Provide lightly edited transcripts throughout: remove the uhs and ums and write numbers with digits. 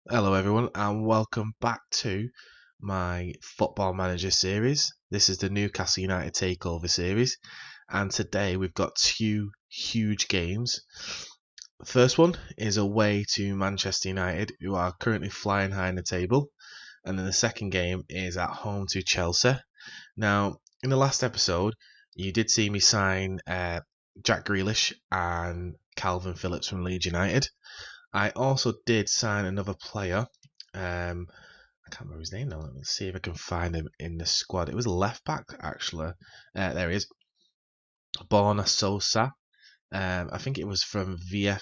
Hello, everyone, and welcome back to my Football Manager series. This is the Newcastle United Takeover series, and today we've got two huge games. The first one is away to Manchester United, who are currently flying high in the table, and then the second game is at home to Chelsea. Now, in the last episode, you did see me sign Jack Grealish and Calvin Phillips from Leeds United. I also did sign another player. I can't remember his name now. Let's see if I can find him in the squad. It was a left back actually. There he is, Borna Sosa. I think it was from VFB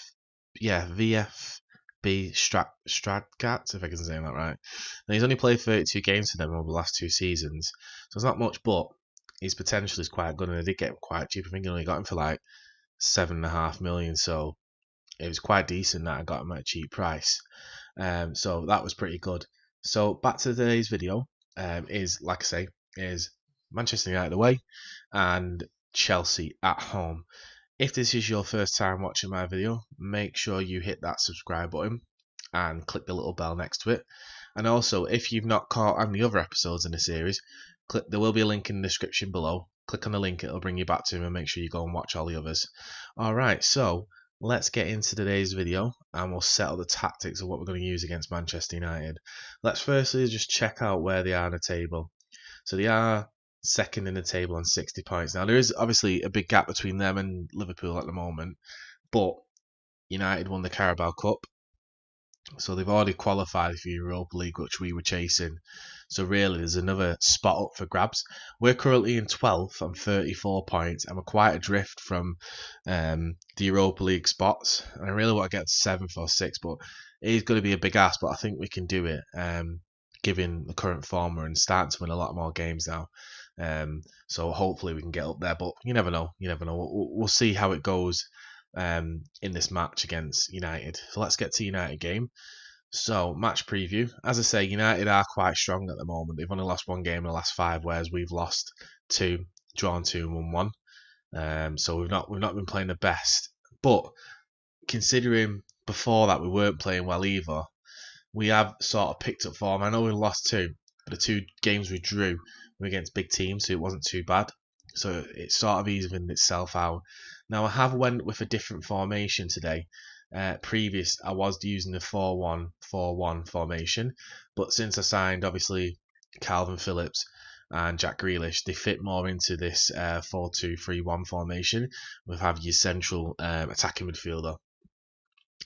Stradgat, if I can say that right. Now, he's only played 32 games for them over the last two seasons, so it's not much, but his potential is quite good, and I did get him quite cheap. I think I only got him for like 7.5 million, so it was quite decent that I got him at a cheap price. So that was pretty good. So back to today's video is, like I say, is Manchester United away and Chelsea at home. If this is your first time watching my video, make sure you hit that subscribe button and click the little bell next to it. And also, if you've not caught on the other episodes in the series, there will be a link in the description below. Click on the link, it'll bring you back to them, and make sure you go and watch all the others. Alright, so let's get into today's video and we'll settle the tactics of what we're going to use against Manchester United. Let's firstly just check out where they are on the table. So they are second in the table on 60 points. Now there is obviously a big gap between them and Liverpool at the moment, but United won the Carabao Cup, so they've already qualified for Europa League, which we were chasing. So really, there's another spot up for grabs. We're currently in 12th on 34 points, and we're quite adrift from the Europa League spots. And I really want to get to 7th or 6th, but it is going to be a big ask. But I think we can do it, given the current form. We're starting to win a lot more games now. So hopefully we can get up there. But you never know. You never know. We'll see how it goes in this match against United. So let's get to United game. So match preview. As I say, United are quite strong at the moment. They've only lost one game in the last 5, whereas we've lost 2, drawn 2, and won 1. So we've not been playing the best. But considering before that we weren't playing well either, we have sort of picked up form. I know we lost 2, but the 2 games we drew were against big teams, so it wasn't too bad. So it's sort of evened itself out. Now I have went with a different formation today. Previous I was using the 4-1-4-1 formation, but since I signed obviously Calvin Phillips and Jack Grealish, they fit more into this 4-2-3-1 formation. We have your central attacking midfielder,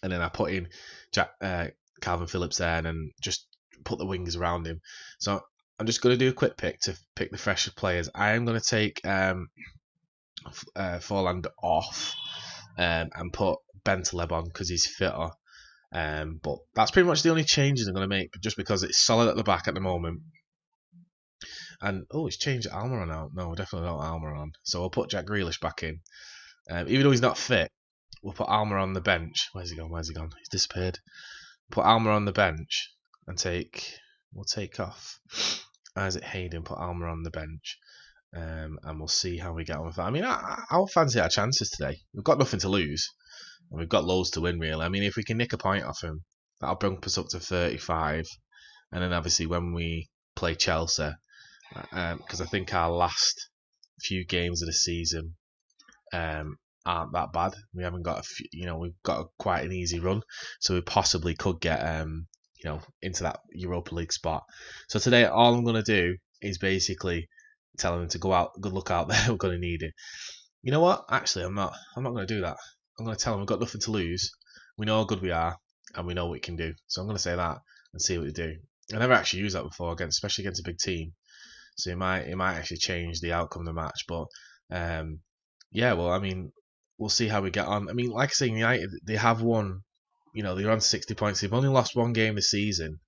and then I put in Calvin Phillips there, and then just put the wings around him. So I'm just going to do a quick pick to pick the freshest players. I am going to take Forland off and put Bentaleb on because he's fitter. But that's pretty much the only changes I'm going to make, just because it's solid at the back at the moment. And he's changed Almiron out. No, definitely not Almiron. So I'll put Jack Grealish back in. Even though he's not fit, we'll put Almiron on the bench. Where's he gone? He's disappeared. Put Almiron on the bench and we'll take off Isaac Hayden, put Almiron on the bench. And we'll see how we get on with that. I mean, I'll fancy our chances today. We've got nothing to lose, and we've got loads to win, really. I mean, if we can nick a point off him, that'll bring us up to 35. And then, obviously, when we play Chelsea, because I think our last few games of the season aren't that bad. We haven't got we've got quite an easy run, so we possibly could get into that Europa League spot. So today, all I'm going to do is basically telling them to go out, good luck out there, we're going to need it. You know what? Actually, I'm not going to do that. I'm going to tell them we've got nothing to lose. We know how good we are, and we know what we can do. So I'm going to say that and see what we do. I never actually used that before, especially against a big team. So it might actually change the outcome of the match. But yeah, well, I mean, we'll see how we get on. I mean, like I say, United, they have won. They're on 60 points. They've only lost one game this season,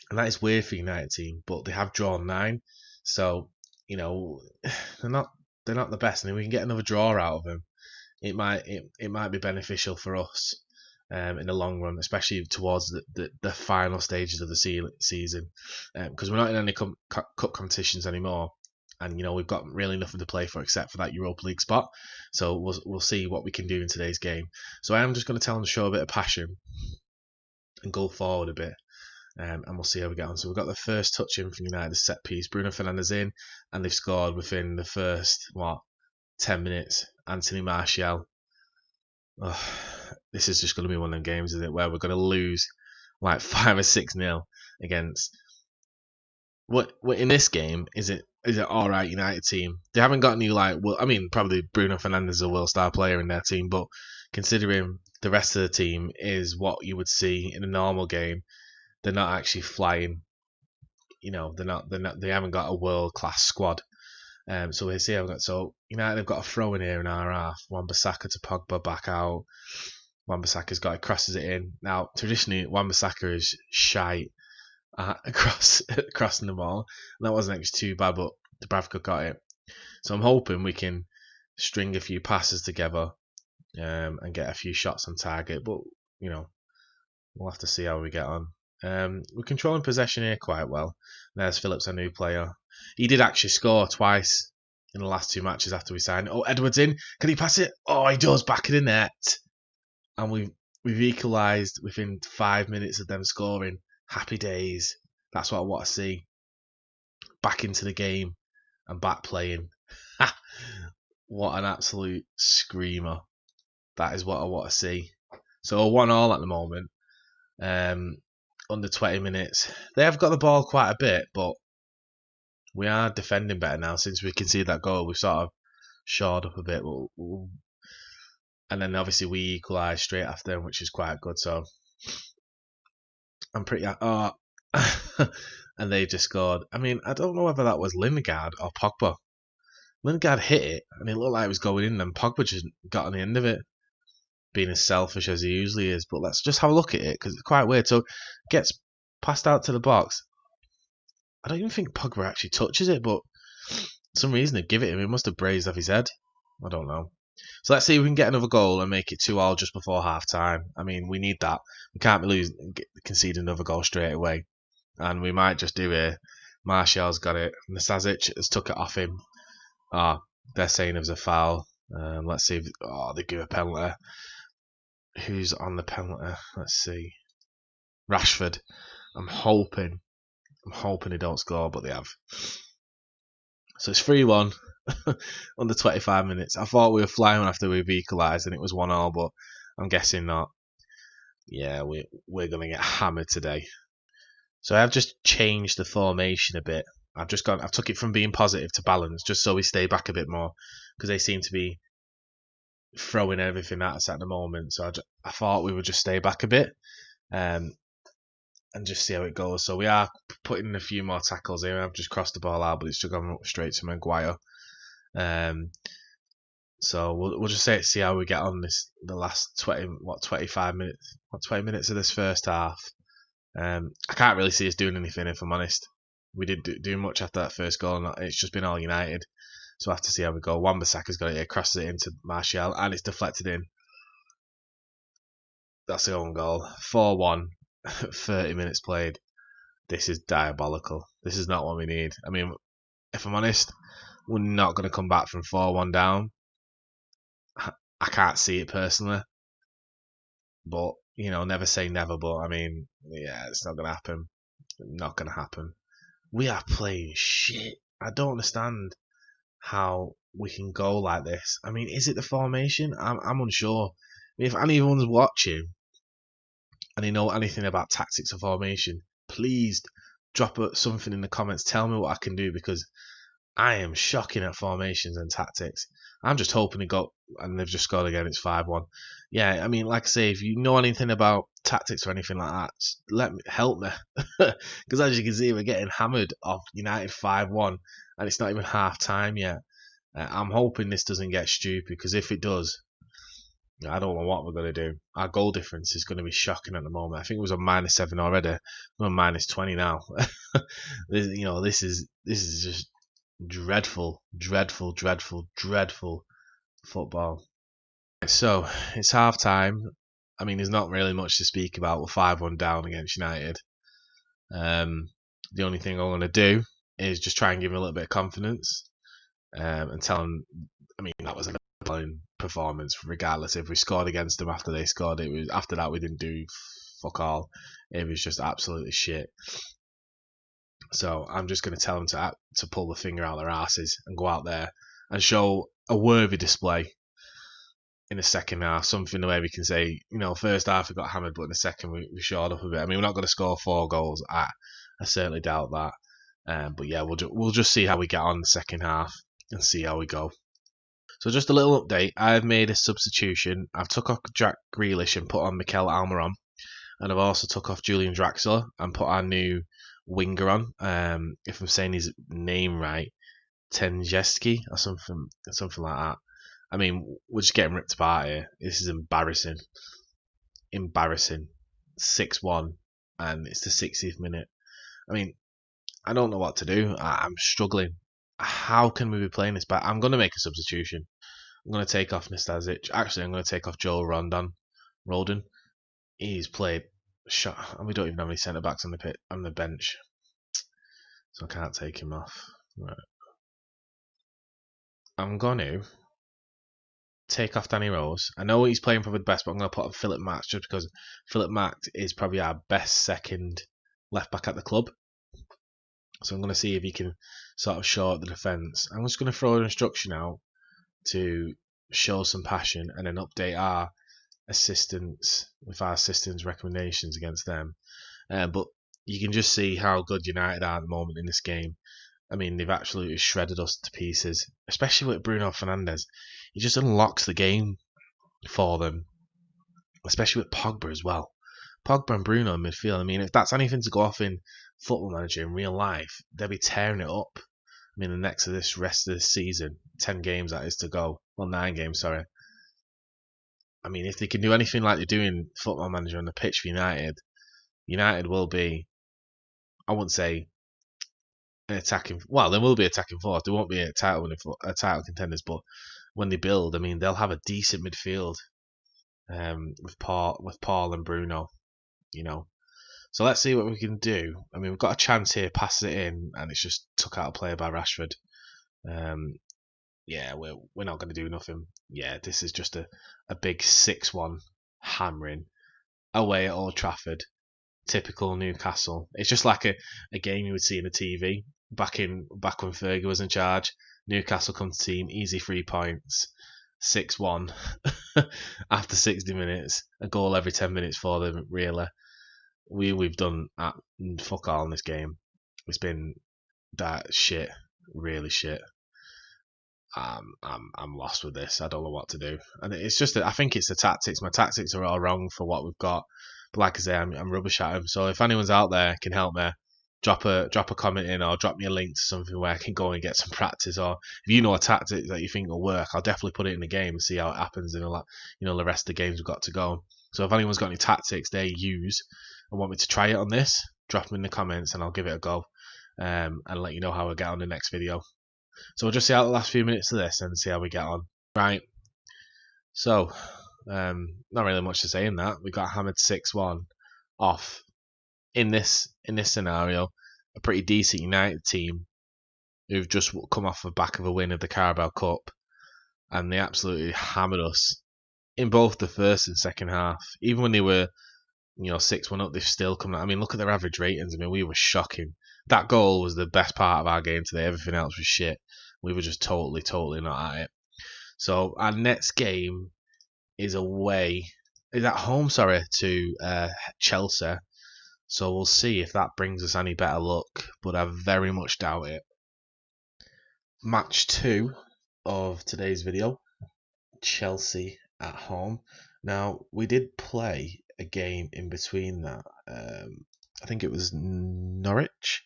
and that is weird for United team. But they have drawn 9. So, they're not the best. And if we can get another draw out of them, it might be beneficial for us in the long run, especially towards the final stages of the season, because we're not in any cup competitions anymore, and we've got really nothing to play for except for that Europa League spot. So we'll see what we can do in today's game. So I am just going to tell them to show a bit of passion and go forward a bit. And we'll see how we get on. So we've got the first touch in from United, the set piece. Bruno Fernandes in, and they've scored within the first 10 minutes. Anthony Martial. Oh, this is just going to be one of them games, isn't it, where we're going to lose like 5 or 6-0 against. What in this game is it all right United team? They haven't got any probably Bruno Fernandes is a world star player in their team, but considering the rest of the team is what you would see in a normal game, they're not actually flying. They haven't got a world class squad. So we'll see how we got. So United have got a throw in here in our half. Wan-Bissaka to Pogba back out. Wan-Bissaka's got it, crosses it in. Now traditionally Wan-Bissaka is shite crossing the ball. And that wasn't actually too bad, but Dubravka got it. So I'm hoping we can string a few passes together and get a few shots on target. But we'll have to see how we get on. We're controlling possession here quite well. There's Phillips, our new player. He did actually score twice in the last 2 matches after we signed. Oh, Edwards in. Can he pass it? Oh, he does, back in the net. And we've equalised within 5 minutes of them scoring. Happy days. That's what I want to see. Back into the game and back playing. What an absolute screamer. That is what I want to see. So 1-1 at the moment. Under 20 minutes. They have got the ball quite a bit, but we are defending better now since we conceded that goal. We've sort of shored up a bit. And then obviously we equalised straight after them, which is quite good. So I'm pretty... and they just scored. I mean, I don't know whether that was Lingard or Pogba. Lingard hit it, and it looked like it was going in, and Pogba just got on the end of it, being as selfish as he usually is. But let's just have a look at it, because it's quite weird. So, gets passed out to the box. I don't even think Pogba actually touches it, but for some reason they give it him. He must have brazed off his head. I don't know. So let's see if we can get another goal and make it 2-2 just before half time. I mean, we need that. We can't be conceding another goal straight away. And we might just do it. Martial's got it. Nastasic has took it off him. They're saying it was a foul. Let's see if they give a penalty. Who's on the penalty? Let's see. Rashford. I'm hoping they don't score, but they have. So it's 3-1 under 25 minutes. I thought we were flying after we've equalised and it was 1-1, but I'm guessing not. Yeah, we're going to get hammered today. So I've just changed the formation a bit. I've took it from being positive to balance, just so we stay back a bit more, because they seem to be throwing everything at us at the moment. So I thought we would just stay back a bit and just see how it goes. So we are putting a few more tackles here. I've just crossed the ball out, but it's just gone straight to Maguire. So we'll just see how we get on the last 25 minutes, 20 minutes of this first half. I can't really see us doing anything, if I'm honest. We didn't do much after that first goal, and it's just been all United. So I have to see how we go. Wan-Bissaka's got it here, crosses it into Martial, and it's deflected in. That's the own goal. 4-1, 30 minutes played. This is diabolical. This is not what we need. I mean, if I'm honest, we're not going to come back from 4-1 down. I can't see it personally. But, never say never. But, I mean, yeah, it's not going to happen. Not going to happen. We are playing shit. I don't understand how we can go like this. I mean, is it the formation? I'm unsure. I mean, if anyone's watching and they know anything about tactics or formation, please drop something in the comments. Tell me what I can do, because I am shocking at formations and tactics. I'm just hoping it got, and they've just scored again. It's 5-1. Yeah, I mean, like I say, if you know anything about tactics or anything like that, help me. Because as you can see, we're getting hammered off United 5-1, and it's not even half time yet. I'm hoping this doesn't get stupid, because if it does, I don't know what we're going to do. Our goal difference is going to be shocking at the moment. I think it was on -7 already. We're on -20 now. This is just dreadful football. So it's half time. I mean, there's not really much to speak about. We're 5-1 down against United. The only thing I'm going to do is just try and give him a little bit of confidence and tell him. I mean, that was an appalling performance, regardless if we scored against them after they scored. After that we didn't do fuck all. It was just absolutely shit. So I'm just going to tell them to pull the finger out their asses and go out there and show a worthy display in the second half. Something the way we can say, first half we got hammered, but in the second we shored up a bit. I mean, we're not going to score 4 goals. I certainly doubt that. But yeah, we'll just see how we get on the second half and see how we go. So just a little update. I've made a substitution. I've took off Jack Grealish and put on Mikel Almiron, and I've also took off Julian Draxler and put our new winger on. If I'm saying his name right, Tenjeski or something like that. I mean, we're just getting ripped apart here. This is embarrassing. 6-1, and it's the 60th minute. I mean, I don't know what to do. I'm struggling. How can we be playing this bad? I'm going to make a substitution. I'm going to take off Nastasic. Actually, I'm going to take off Joel Roldan. He's played shot, and we don't even have any centre backs on the bench, so I can't take him off. Right. I'm going to take off Danny Rose. I know he's playing probably the best, but I'm going to put on Philip Max just because Philip Max is probably our best second left back at the club. So I'm going to see if he can sort of show up the defence. I'm just going to throw an instruction out to show some passion and then update our assistants with our assistants' recommendations against them. But you can just see how good United are at the moment in this game. I mean, they've absolutely shredded us to pieces, especially with Bruno Fernandes. He just unlocks the game for them, especially with Pogba as well. Pogba and Bruno in midfield. I mean, if that's anything to go off in Football Manager in real life, they'll be tearing it up. I mean, the next of this rest of this season, 10 games that is to go. Well, 9 games, sorry. I mean, if they can do anything like they do in Football Manager on the pitch for United will be, I wouldn't say an attacking. Well, there will be attacking force. There won't be a title contenders, but when they build, I mean, they'll have a decent midfield with Paul and Bruno. So let's see what we can do. I mean, we've got a chance here, pass it in, and it's just took out a player by Rashford. Yeah, we're not going to do nothing. Yeah, this is just a big 6-1 hammering away at Old Trafford. Typical Newcastle. It's just like a game you would see in the TV back when Fergie was in charge. Newcastle come to team, easy 3 points, 6-1 after 60 minutes, a goal every 10 minutes for them. Really, we've done fuck all in this game. It's been that shit, really shit. I'm lost with this. I don't know what to do, and it's just that I think it's the tactics. My tactics are all wrong for what we've got. But like I say, I'm rubbish at them. So if anyone's out there can help me, drop a comment in or drop me a link to something where I can go and get some practice. Or if you know a tactic that you think will work, I'll definitely put it in the game and see how it happens in the rest of the games we've got to go. So if anyone's got any tactics they use and want me to try it on this, drop them in the comments and I'll give it a go and let you know how I get on the next video. So we'll just see out the last few minutes of this and see how we get on. Right. So, not really much to say in that. We got hammered 6-1 off in this scenario. A pretty decent United team who've just come off the back of a win of the Carabao Cup, and they absolutely hammered us in both the first and second half. Even when they were 6-1 up, they've still come out. I mean, look at their average ratings. I mean, we were shocking. That goal was the best part of our game today. Everything else was shit. We were just totally not at it. So our next game is at home, to Chelsea. So we'll see if that brings us any better luck, but I very much doubt it. Match 2 of today's video, Chelsea at home. Now, we did play a game in between that. I think it was Norwich.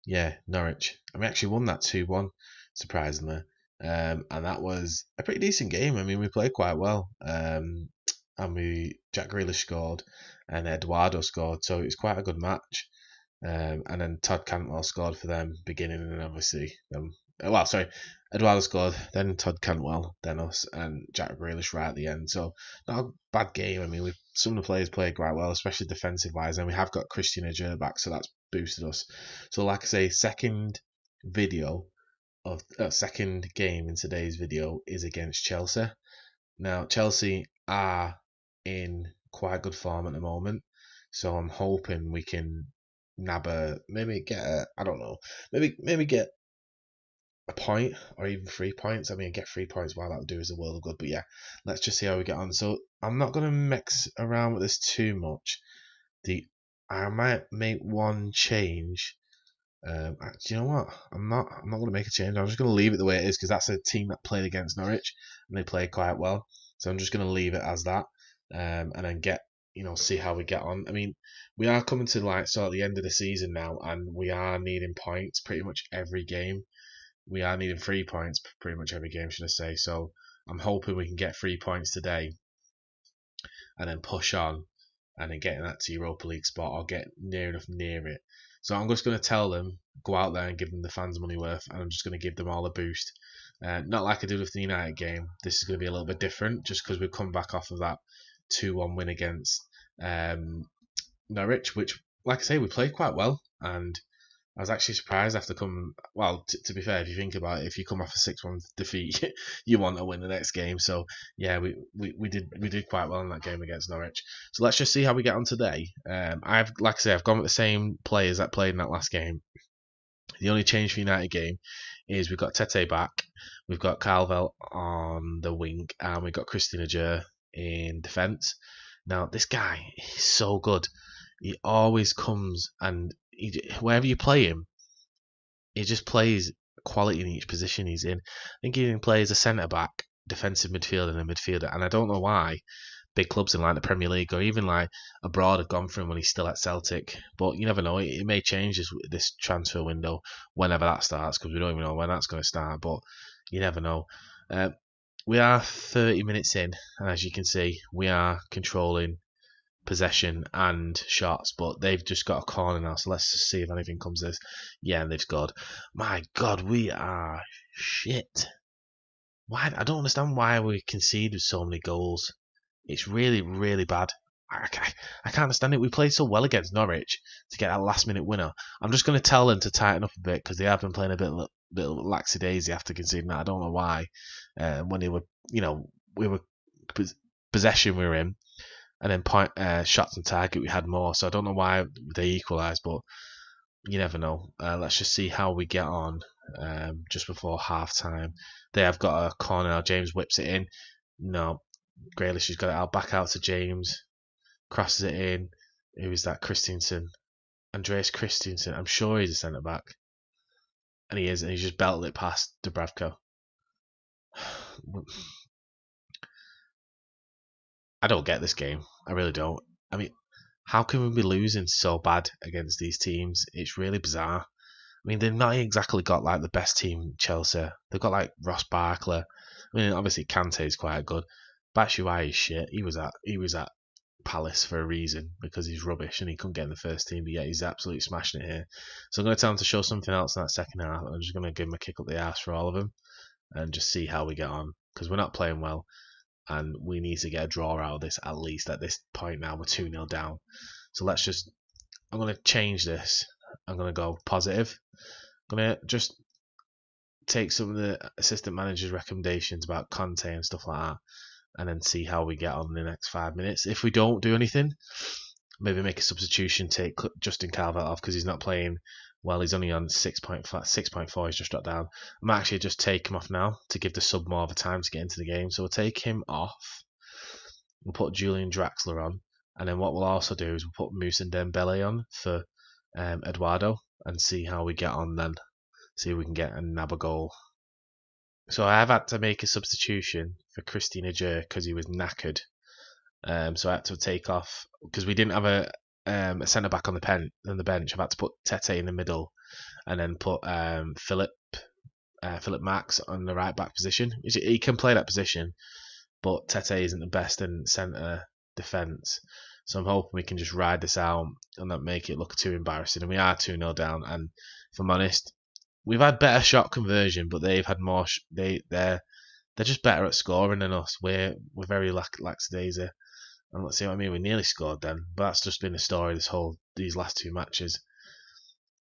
Yeah, Norwich. And we actually won that 2-1, surprisingly. And that was a pretty decent game. I mean, we played quite well. And Jack Grealish scored and Eduardo scored, so it was quite a good match. And then Todd Cantwell scored for them beginning, and obviously Eduardo scored, then Todd Cantwell, then us, and Jack Grealish right at the end. So not a bad game. I mean, some of the players played quite well, especially defensive wise, and we have got Christian Adjer back, so that's boosted us. So like I say, second game in today's video is against Chelsea. Now Chelsea are in quite good form at the moment. So I'm hoping we can nab maybe get I don't know, maybe get a point or even 3 points. I mean, get 3 points, while that would do us a world of good. But yeah, let's just see how we get on. So I'm not going to mix around with this too much. I might make one change. Do you know what? I'm not going to make a change. I'm just going to leave it the way it is because that's a team that played against Norwich and they played quite well. So I'm just going to leave it as that, and then see how we get on. I mean, we are coming to sort of the end of the season now, and we are needing points pretty much every game. We are needing 3 points pretty much every game, should I say? So I'm hoping we can get 3 points today, and then push on, and then get in that to Europa League spot or get near enough near it. So I'm just going to tell them, go out there and give them the fans money worth, and I'm just going to give them all a boost. Not like I did with the United game. This is going to be a little bit different, just because we've come back off of that 2-1 win against Norwich, which, like I say, we played quite well, and I was actually surprised after coming. Well, to be fair, if you think about it, if you come off a 6-1 defeat, you want to win the next game. So yeah, we did quite well in that game against Norwich. So let's just see how we get on today. I've gone with the same players that played in that last game. The only change for United game is we've got Tete back, we've got Calvel on the wing, and we've got Christian Ajer in defence. Now this guy is so good. He always comes and wherever you play him, he just plays quality in each position he's in. I think he even plays a centre back, defensive midfielder, and a midfielder. And I don't know why big clubs in like the Premier League or even like abroad have gone for him when he's still at Celtic. But you never know. It may change this transfer window whenever that starts, because we don't even know when that's going to start. But you never know. We are 30 minutes in, and as you can see, we are controlling possession and shots, but they've just got a corner now, so let's just see if anything comes to this. Yeah, and they've scored. My God, we are shit. Why? I don't understand why we conceded so many goals. It's really, really bad. I can't understand it. We played so well against Norwich to get that last minute winner. I'm just going to tell them to tighten up a bit because they have been playing a bit laxy-daisy after conceding that. I don't know why. When they were, we were possession we were in, and then shots on target we had more. So I don't know why they equalised, but you never know. Let's just see how we get on just before half time. They have got a corner now. James whips it in. No, Grealish has got it out. Back out to James. Crosses it in. Who is that? Christensen. Andreas Christensen. I'm sure he's a centre back. And he is. And he's just belted it past Dubravka. I don't get this game. I really don't. I mean, how can we be losing so bad against these teams? It's really bizarre. I mean, they've not exactly got like the best team, Chelsea. They've got like Ross Barkley. I mean, obviously Kante is quite good. Batshuayi is shit. He was at Palace for a reason because he's rubbish and he couldn't get in the first team. But yeah, he's absolutely smashing it here. So I'm going to tell him to show something else in that second half. I'm just going to give him a kick up the arse for all of them and just see how we get on because we're not playing well. And we need to get a draw out of this at least at this point now. We're 2-0 down. So I'm going to change this. I'm going to go positive. I'm going to just take some of the assistant manager's recommendations about Conte and stuff like that and then see how we get on in the next 5 minutes. If we don't do anything, maybe make a substitution, take Justin Calvert off because he's not playing well. He's only on 6.4. He's just dropped down. I might actually just take him off now to give the sub more of a time to get into the game. So we'll take him off. We'll put Julian Draxler on. And then what we'll also do is we'll put Moussa Dembele on for Eduardo and see how we get on then. See if we can get a nab a goal. So I have had to make a substitution for Christian Ajer because he was knackered. So I had to take off because we didn't have a centre back on the bench. I've had to put Tete in the middle and then put Philip Max on the right back position. He can play that position, but Tete isn't the best in centre defence. So I'm hoping we can just ride this out and not make it look too embarrassing. And we are 2-0 down. And if I'm honest, we've had better shot conversion, but they've had more. They're just better at scoring than us. We're very lackadaisy. And let's see what I mean. We nearly scored then, but that's just been the story these last two matches.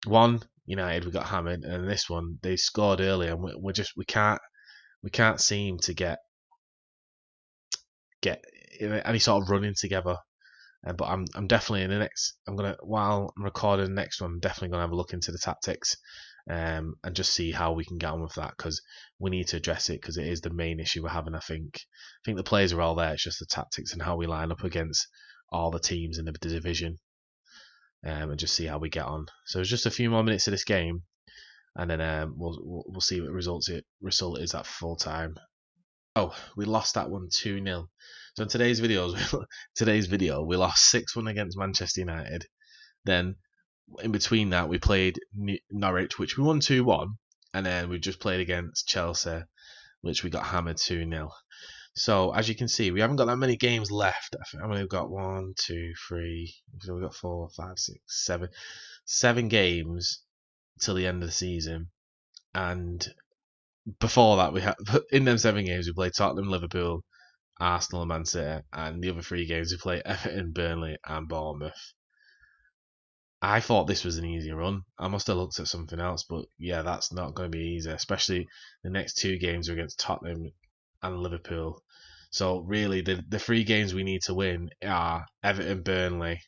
One, United, we got hammered, and this one they scored early, and we can't seem to get any sort of running together. But I'm definitely in the next. While I'm recording the next one, I'm definitely gonna have a look into the tactics, and just see how we can get on with that, because we need to address it, because it is the main issue we're having. I think the players are all there. It's just the tactics and how we line up against all the teams in the division, and just see how we get on. So it's just a few more minutes of this game, and then we'll see what result is at full time. Oh, we lost that one 2-0. So in today's video, we lost 6-1 against Manchester United. Then in between that, we played Norwich, which we won 2-1, and then we just played against Chelsea, which we got hammered 2-0. So as you can see, we haven't got that many games left. I mean, we've got 1, 2, 3. So we've got 4, 5, 6, 7. 7 games till the end of the season, and before that, we had in them 7 games we played Tottenham, Liverpool, Arsenal, and Man City, and the other 3 games we played Everton, Burnley, and Bournemouth. I thought this was an easier run. I must have looked at something else, but yeah, that's not going to be easy, especially the next 2 games are against Tottenham and Liverpool. So really, the 3 games we need to win are Everton, Burnley,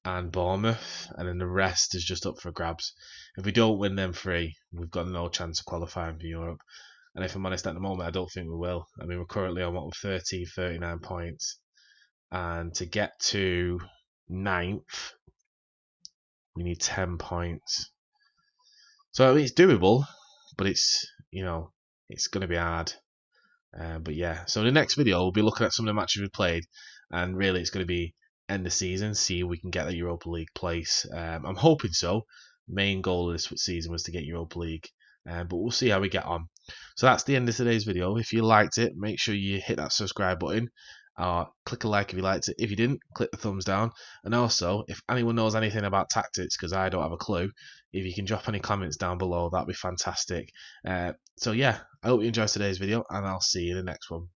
and Bournemouth, and then the rest is just up for grabs. If we don't win them 3, we've got no chance of qualifying for Europe. And if I'm honest, at the moment, I don't think we will. I mean, we're currently on 39 points, and to get to 9th, we need 10 points. So I mean, it's doable, but it's going to be hard. But yeah, so in the next video, we'll be looking at some of the matches we've played, and really it's going to be end the season, see if we can get the Europa League place. I'm hoping so. Main goal of this season was to get Europa League, but we'll see how we get on. So that's the end of today's video. If you liked it, make sure you hit that subscribe button. Click a like if you liked it. If you didn't, click the thumbs down. And also, if anyone knows anything about tactics, because I don't have a clue, if you can drop any comments down below, that'd be fantastic. So yeah, I hope you enjoyed today's video, and I'll see you in the next one.